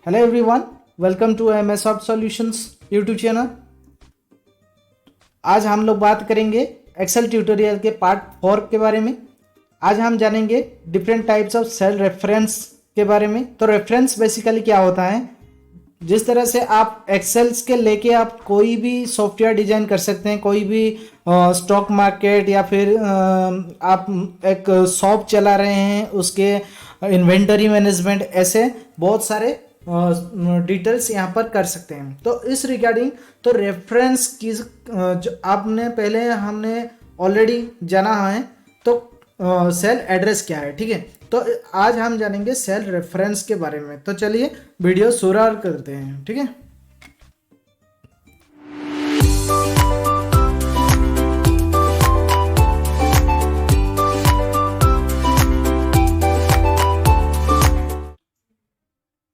Hello everyone, welcome to MS soft solutions YouTube channel. आज हम लोग बात करेंगे एक्सेल ट्यूटोरियल के पार्ट 4 के बारे में। आज हम जानेंगे different types of cell reference के बारे में। तो रेफरेंस बेसिकली क्या होता है, जिस तरह से आप एक्सेल्स के लेके आप कोई भी सॉफ्टवेयर डिजाइन कर सकते हैं, कोई भी स्टॉक मार्केट या फिर आप एक शॉप चला रहे हैं, उसके इन्वेंटरी मैनेजमेंट, ऐसे बहुत सारे डिटेल्स यहाँ पर कर सकते हैं। तो इस रिगार्डिंग तो रेफरेंस की जो आपने पहले हमने ऑलरेडी जाना है, तो सेल एड्रेस क्या है, ठीक है। तो आज हम जानेंगे सेल रेफरेंस के बारे में। तो चलिए वीडियो शुरू करते हैं, ठीक है।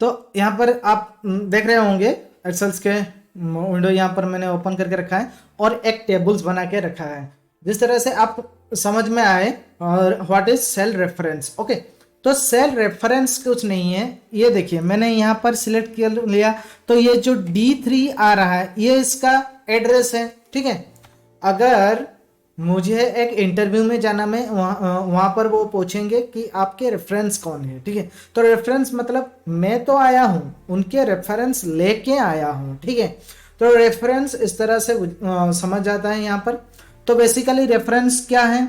तो यहाँ पर आप देख रहे होंगे एक्सेल्स के विंडो यहाँ पर मैंने ओपन करके रखा है और एक टेबल्स बना के रखा है, जिस तरह से आप समझ में आए और what is cell reference. Okay, तो सेल रेफरेंस कुछ नहीं है। ये देखिए मैंने यहाँ पर सिलेक्ट कर लिया, तो ये जो D3 आ रहा है ये इसका एड्रेस है, ठीक है। अगर मुझे एक इंटरव्यू में जाना, मैं वहाँ पर वो पूछेंगे कि आपके रेफरेंस कौन है, ठीक है। तो रेफरेंस मतलब मैं तो आया हूँ, उनके रेफरेंस लेके आया हूँ, ठीक है। तो रेफरेंस इस तरह से समझ जाता है यहाँ पर। तो बेसिकली रेफरेंस क्या है,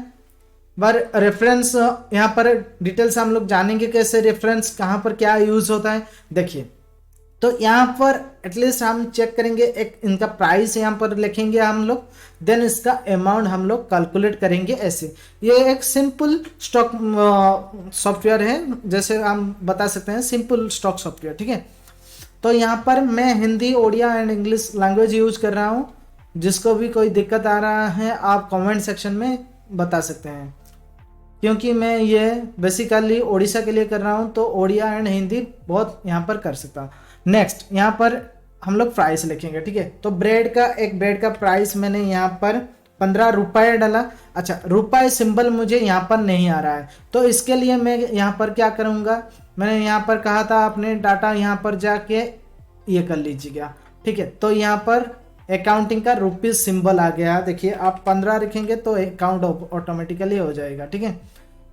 पर रेफरेंस यहाँ पर डिटेल्स हम लोग जानेंगे कैसे रेफरेंस कहाँ पर क्या यूज होता है। देखिए, तो यहाँ पर एटलीस्ट हम चेक करेंगे, एक इनका प्राइस यहाँ पर लिखेंगे हम लोग, देन इसका अमाउंट हम लोग कैलकुलेट करेंगे ऐसे। ये एक सिंपल स्टॉक सॉफ्टवेयर है, जैसे हम बता सकते हैं सिंपल स्टॉक सॉफ्टवेयर, ठीक है। तो यहाँ पर मैं Hindi, Odia and English language use कर रहा हूँ। जिसको भी कोई दिक्कत आ रहा है आप कमेंट सेक्शन में बता सकते हैं, क्योंकि मैं ये बेसिकली ओडिशा के लिए कर रहा हूँ, तो ओडिया एंड हिंदी बहुत यहाँ पर कर सकता हूँ। नेक्स्ट यहाँ पर हम लोग प्राइस लिखेंगे, ठीक है। तो एक ब्रेड का प्राइस मैंने यहाँ पर 15 रुपये डाला। अच्छा, रुपये सिंबल मुझे यहाँ पर नहीं आ रहा है, तो इसके लिए मैं यहाँ पर क्या करूँगा, मैंने यहाँ पर कहा था अपने डाटा यहाँ पर जाके ये कर लीजिएगा, ठीक है। तो यहाँ पर अकाउंटिंग का रुपीज सिंबल आ गया। देखिए, आप 15 लिखेंगे तो अकाउंट ऑटोमेटिकली हो जाएगा, ठीक है।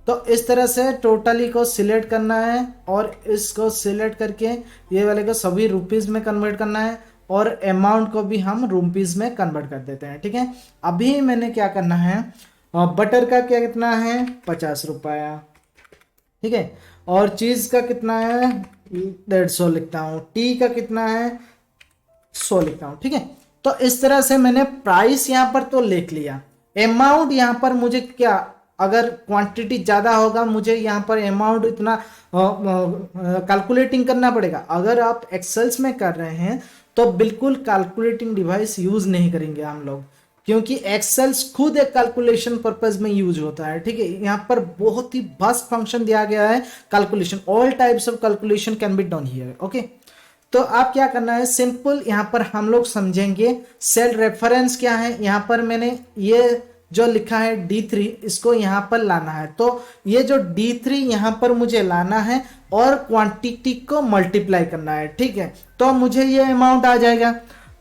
तो इस तरह से टोटली को सिलेक्ट करना है और इसको सिलेक्ट करके ये वाले को सभी रुपीज में कन्वर्ट करना है और अमाउंट को भी हम रुपीज में कन्वर्ट कर देते हैं, ठीक है। अभी मैंने क्या करना है, बटर का क्या कितना है 50 रुपया, ठीक है। और चीज का कितना है 150 लिखता हूँ, टी का कितना है 100 लिखता हूँ, ठीक है। तो इस तरह से मैंने प्राइस यहाँ पर तो लिख लिया। अमाउंट यहाँ पर मुझे क्या, अगर क्वांटिटी ज़्यादा होगा मुझे यहाँ पर अमाउंट इतना कैलकुलेटिंग करना पड़ेगा। अगर आप एक्सेल्स में कर रहे हैं तो बिल्कुल कैलकुलेटिंग डिवाइस यूज नहीं करेंगे हम लोग, क्योंकि एक्सेल्स खुद एक कैलकुलेशन पर्पज में यूज होता है, ठीक है। यहाँ पर बहुत ही वास्ट फंक्शन दिया गया है calculation, all types of calculation can be done here, okay. तो आप क्या करना है, सिंपल यहाँ पर हम लोग समझेंगे सेल रेफरेंस क्या है। यहाँ पर मैंने ये जो लिखा है D3, इसको यहाँ पर लाना है। तो ये जो D3 यहाँ पर मुझे लाना है और क्वांटिटी को मल्टीप्लाई करना है, ठीक है। तो मुझे ये अमाउंट आ जाएगा।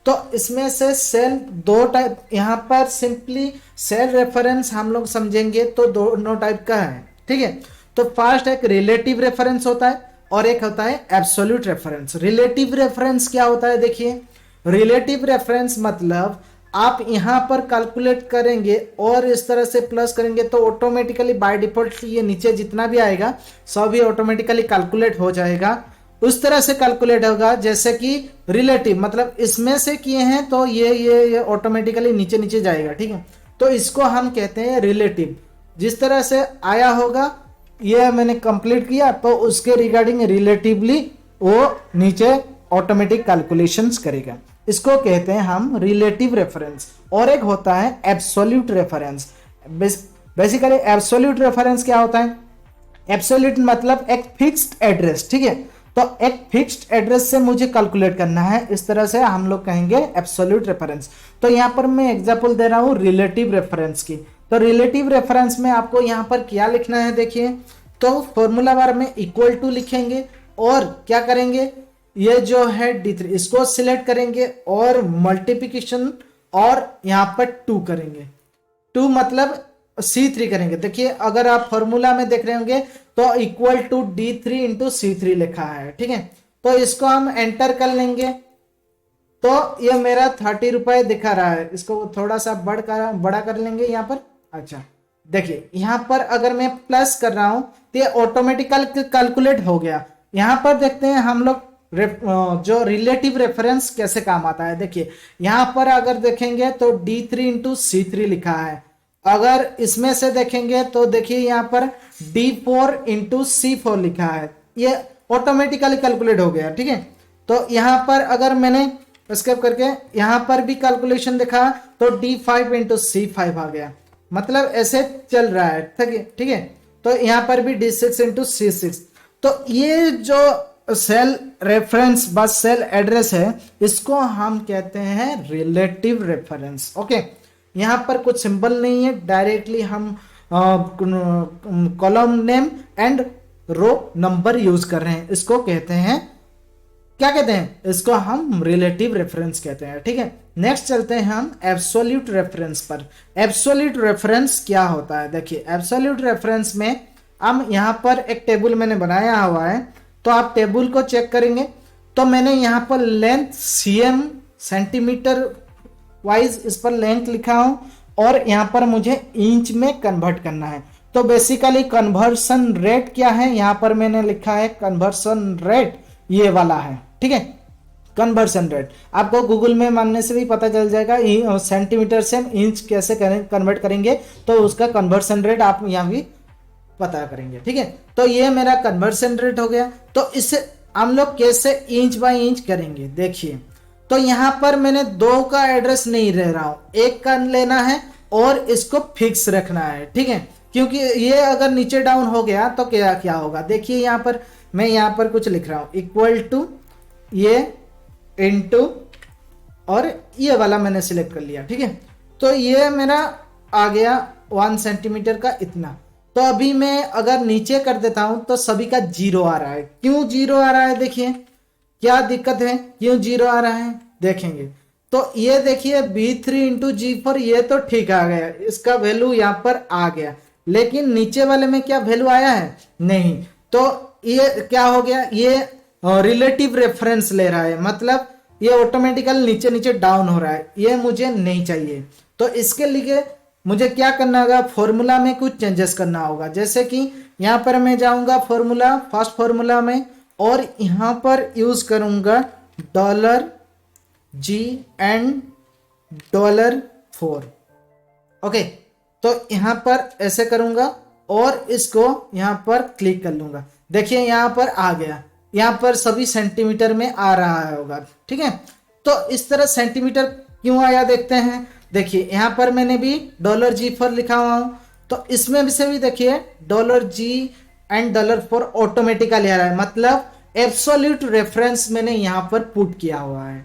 तो इसमें से सेल दो टाइप, यहाँ पर सिंपली सेल रेफरेंस हम लोग समझेंगे तो दोनों टाइप का है, ठीक है। तो फर्स्ट एक रिलेटिव रेफरेंस होता है और एक होता है एब्सोल्यूट रेफरेंस। रिलेटिव रेफरेंस क्या होता है, देखिए, रिलेटिव रेफरेंस मतलब आप यहाँ पर कैलकुलेट करेंगे और इस तरह से प्लस करेंगे तो ऑटोमेटिकली बाय डिफॉल्ट ये नीचे जितना भी आएगा सब ही ऑटोमेटिकली कैलकुलेट हो जाएगा। उस तरह से कैलकुलेट होगा जैसे कि रिलेटिव मतलब इसमें से किए हैं तो ये ऑटोमेटिकली नीचे नीचे जाएगा, ठीक है। तो इसको हम कहते हैं रिलेटिव। जिस तरह से आया होगा ये मैंने कंप्लीट किया तो उसके रिगार्डिंग रिलेटिवली वो नीचे ऑटोमेटिक कैलकुलेशंस करेगा। इसको कहते हैं हम रिलेटिव रेफरेंस। और एक होता है absolute reference. Basically absolute reference क्या होता है, एब्सोल्यूट मतलब एक फिक्स्ड एड्रेस, ठीक है। तो एक फिक्स्ड एड्रेस से मुझे कैलकुलेट करना है, इस तरह से हम लोग कहेंगे एब्सोल्यूट रेफरेंस। तो यहाँ पर मैं एग्जांपल दे रहा हूँ रिलेटिव रेफरेंस की। तो रिलेटिव रेफरेंस में आपको यहाँ पर क्या लिखना है, देखिए, तो फॉर्मूला बार में इक्वल टू लिखेंगे और क्या करेंगे, ये जो है D3 इसको सिलेक्ट करेंगे और मल्टीप्लिकेशन और यहाँ पर 2 करेंगे, 2 मतलब C3 करेंगे। देखिए अगर आप फॉर्मूला में देख रहे होंगे तो equal to D3 into C3 लिखा है, ठीक है। तो इसको हम एंटर कर लेंगे तो ये मेरा 30 रुपए दिखा रहा है। इसको थोड़ा सा बड़ा कर लेंगे यहाँ पर। अच्छा देखिए यहाँ पर अगर मैं प्लस कर रहा हूं तो ये ऑटोमेटिकल कैलकुलेट हो गया। यहाँ पर देखते हैं हम लोग जो रिलेटिव रेफरेंस कैसे काम आता है। देखिए यहाँ पर अगर देखेंगे तो D3 इंटू C3 लिखा है। अगर इसमें से देखेंगे तो देखिए यहाँ पर D4 इंटू C4 लिखा है। ये ऑटोमेटिकली कैलकुलेट हो गया, ठीक है। तो यहाँ पर अगर मैंने स्केप करके यहाँ पर भी कैलकुलेशन दिखा तो D5 इंटू C5 आ गया, मतलब ऐसे चल रहा है, ठीक है। तो यहाँ पर भी D6 इंटू C6। तो ये जो सेल रेफरेंस बस सेल एड्रेस है इसको हम कहते हैं रिलेटिव रेफरेंस। ओके, यहाँ पर कुछ सिंबल नहीं है, डायरेक्टली हम column name and row number use कर रहे हैं। इसको कहते हैं, क्या कहते हैं, इसको हम रिलेटिव रेफरेंस कहते हैं, ठीक है। नेक्स्ट चलते हैं हम एब्सोल्यूट रेफरेंस पर। एब्सोल्यूट रेफरेंस क्या होता है? देखिए एब्सोल्यूट रेफरेंस में हम यहाँ पर एक टेबल मैंने बनाया हुआ है, तो आप टेबल को चेक करेंगे तो मैंने यहाँ पर लेंथ cm सेंटीमीटर वाइज इस पर लेंथ लिखा हूं और यहाँ पर मुझे इंच में कन्वर्ट करना है। तो बेसिकली कन्वर्सन रेट क्या है, यहाँ पर मैंने लिखा है कन्वर्सन रेट ये वाला है, ठीक है। कन्वर्सन रेट आपको गूगल में मानने से भी पता चल जाएगा, सेंटीमीटर से इंच कैसे कन्वर्ट करेंगे तो उसका कन्वर्सन रेट आप यहाँ भी पता करेंगे, ठीक है। तो ये मेरा कन्वर्सन रेट हो गया। तो इसे हम लोग कैसे इंच बाय इंच करेंगे, देखिए। तो यहाँ पर मैंने 2 का एड्रेस नहीं ले रहा हूं, 1 का लेना है और इसको फिक्स रखना है, ठीक है। क्योंकि ये अगर नीचे डाउन हो गया तो क्या क्या होगा, देखिए यहाँ पर मैं यहाँ पर कुछ लिख रहा हूं इक्वल टू ये इनटू और ये वाला मैंने सिलेक्ट कर लिया, ठीक है। तो ये मेरा आ गया 1 सेंटीमीटर का इतना। तो अभी मैं अगर नीचे कर देता हूं तो सभी का 0 आ रहा है। क्यों 0 आ रहा है, देखिए क्या दिक्कत है, क्यों 0 आ रहा है देखेंगे। तो ये देखिए B3 इंटू G4 ये तो ठीक आ गया, इसका वैल्यू यहाँ पर आ गया, लेकिन नीचे वाले में क्या वैल्यू आया है, नहीं। तो ये क्या हो गया, ये रिलेटिव रेफरेंस ले रहा है, मतलब ये ऑटोमेटिकल नीचे नीचे डाउन हो रहा है, ये मुझे नहीं चाहिए। तो इसके लिए मुझे क्या करना होगा, फॉर्मूला में कुछ चेंजेस करना होगा। जैसे कि यहाँ पर मैं जाऊंगा फॉर्मूला, फर्स्ट फॉर्मूला में, और यहाँ पर यूज करूंगा $G एंड $4। ओके, तो यहाँ पर ऐसे करूंगा और इसको यहाँ पर क्लिक कर लूंगा। देखिए यहाँ पर आ गया, यहाँ पर सभी सेंटीमीटर में आ रहा होगा, ठीक है। तो इस तरह सेंटीमीटर क्यों आया देखते हैं। देखिए यहाँ पर मैंने भी $G4 लिखा हुआ हूं, तो इसमें से भी देखिए $G एंड $4 ऑटोमेटिकली आ रहा है, मतलब एब्सोल्यूट रेफरेंस मैंने यहाँ पर पुट किया हुआ है।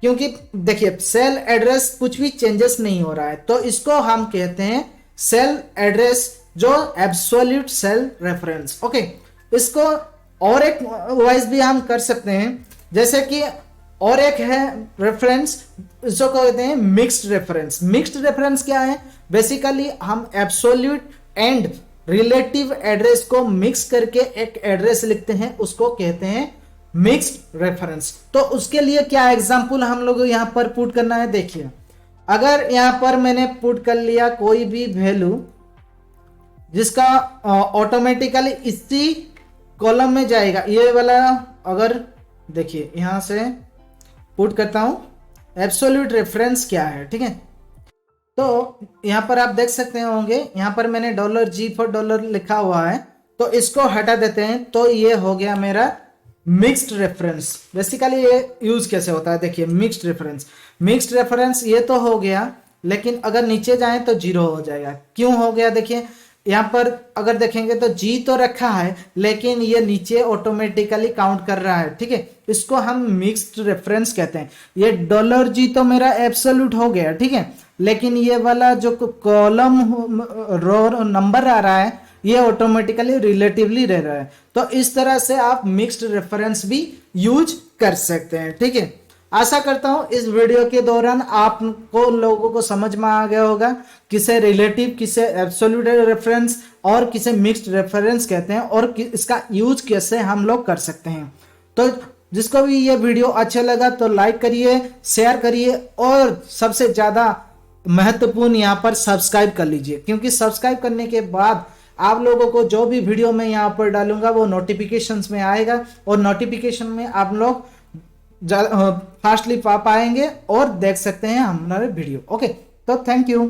क्योंकि देखिए सेल एड्रेस कुछ भी चेंजेस नहीं हो रहा है, तो इसको हम कहते हैं सेल एड्रेस जो एब्सोल्यूट सेल रेफरेंस। ओके, इसको और एक वाइज भी हम कर सकते हैं, जैसे कि और एक है रेफरेंस, इसको कहते हैं मिक्स्ड रेफरेंस। मिक्स्ड रेफरेंस क्या है, बेसिकली हम एब्सोल्यूट एंड रिलेटिव एड्रेस को मिक्स करके एक एड्रेस लिखते हैं, उसको कहते हैं मिक्स्ड रेफरेंस। तो उसके लिए क्या एग्जांपल हम लोग यहां पर पुट करना है, देखिए अगर यहां पर मैंने पुट कर लिया कोई भी वैल्यू जिसका ऑटोमेटिकली इसी कॉलम में जाएगा, ये वाला अगर देखिए यहां से पुट करता हूं एब्सोल्यूट रेफरेंस क्या है, ठीक है। तो यहां पर आप देख सकते होंगे, यहां पर मैंने $G4 लिखा हुआ है, तो इसको हटा देते हैं, तो ये हो गया मेरा मिक्स्ड रेफरेंस। बेसिकली ये यूज कैसे होता है, देखिए मिक्स्ड रेफरेंस। मिक्स्ड रेफरेंस ये तो हो गया, लेकिन अगर नीचे जाएं तो 0 हो जाएगा। क्यों हो गया, देखिए यहाँ पर अगर देखेंगे तो G तो रखा है, लेकिन ये नीचे ऑटोमेटिकली काउंट कर रहा है, ठीक है। इसको हम मिक्स्ड रेफरेंस कहते हैं। ये $G तो मेरा एब्सोल्यूट हो गया, ठीक है, लेकिन ये वाला जो कॉलम रो नंबर आ रहा है ये ऑटोमेटिकली रिलेटिवली रह रहा है। तो इस तरह से आप मिक्स्ड रेफरेंस भी यूज कर सकते हैं। ठीक है, आशा करता हूं इस वीडियो के दौरान आपको लोगों को समझ में आ गया होगा किसे रिलेटिव, किसे एब्सोल्यूट रेफरेंस और किसे मिक्स्ड रेफरेंस कहते हैं और इसका यूज कैसे हम लोग कर सकते हैं। तो जिसको भी ये वीडियो अच्छा लगा तो लाइक करिए, शेयर करिए और सबसे ज्यादा महत्वपूर्ण यहाँ पर सब्सक्राइब कर लीजिए, क्योंकि सब्सक्राइब करने के बाद आप लोगों को जो भी वीडियो मैं यहाँ पर डालूंगा वो नोटिफिकेशंस में आएगा और नोटिफिकेशन में आप लोग फास्टली पा पाएंगे और देख सकते हैं हमारे वीडियो। ओके, तो थैंक यू।